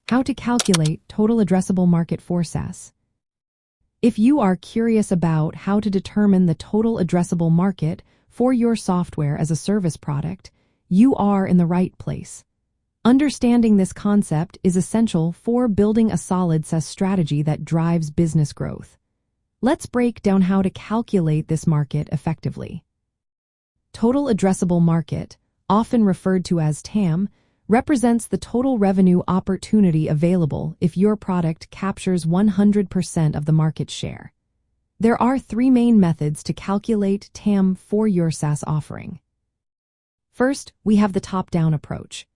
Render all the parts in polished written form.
How to calculate total addressable market for SaaS. If you are curious about how to determine the total addressable market for your software as a service product, you are in the right place. Understanding this concept is essential for building a solid SaaS strategy that drives business growth. Let's break down how to calculate this market effectively. Total addressable market, often referred to as TAM, represents the total revenue opportunity available if your product captures 100% of the market share. There are three main methods to calculate TAM for your SaaS offering. First, we have the top-down approach.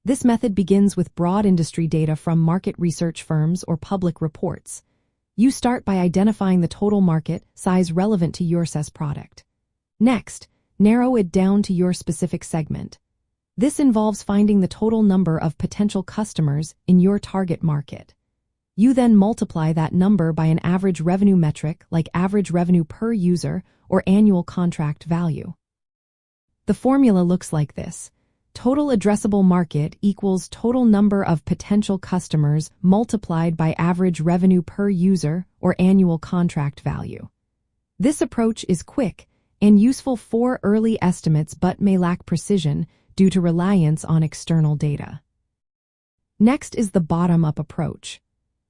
This method begins with broad industry data from market research firms or public reports. You start by identifying the total market size relevant to your SaaS product. Next, narrow it down to your specific segment. This involves finding the total number of potential customers in your target market. You then multiply that number by an average revenue metric like average revenue per user or annual contract value. The formula looks like this. Total addressable market equals total number of potential customers multiplied by average revenue per user or annual contract value. This approach is quick and useful for early estimates but may lack precision due to reliance on external data. Next is the bottom-up approach.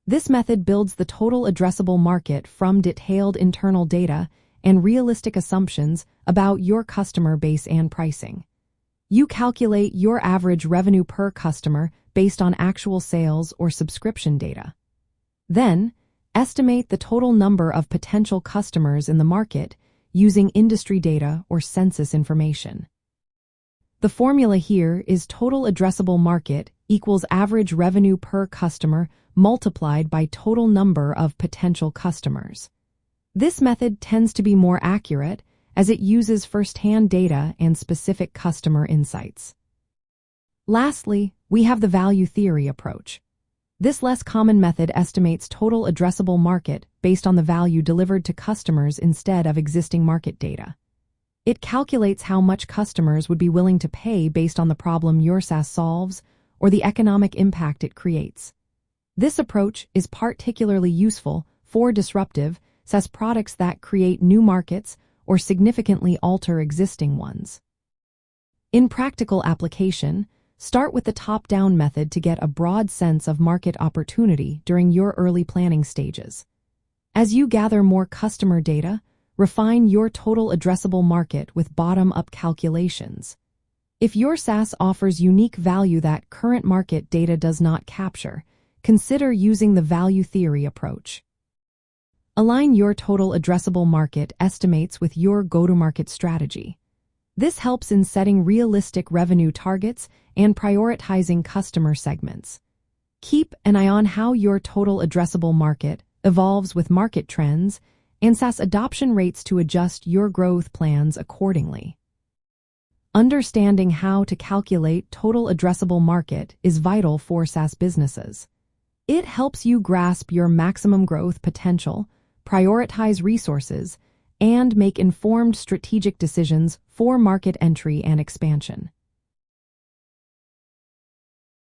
This method builds the total addressable market from detailed internal data and realistic assumptions about your customer base and pricing. You calculate your average revenue per customer based on actual sales or subscription data. Then, estimate the total number of potential customers in the market using industry data or census information. The formula here is total addressable market equals average revenue per customer multiplied by total number of potential customers. This method tends to be more accurate as it uses first-hand data and specific customer insights. Lastly, we have the value theory approach. This less common method estimates total addressable market based on the value delivered to customers instead of existing market data. It calculates how much customers would be willing to pay based on the problem your SaaS solves or the economic impact it creates. This approach is particularly useful for disruptive SaaS products that create new markets or significantly alter existing ones. In practical application, start with the top-down method to get a broad sense of market opportunity during your early planning stages. As you gather more customer data, refine your total addressable market with bottom-up calculations. If your SaaS offers unique value that current market data does not capture, consider using the value theory approach. Align your total addressable market estimates with your go-to-market strategy. This helps in setting realistic revenue targets and prioritizing customer segments. Keep an eye on how your total addressable market evolves with market trends and SaaS adoption rates to adjust your growth plans accordingly. Understanding how to calculate total addressable market is vital for SaaS businesses. It helps you grasp your maximum growth potential, prioritize resources, and make informed strategic decisions for market entry and expansion.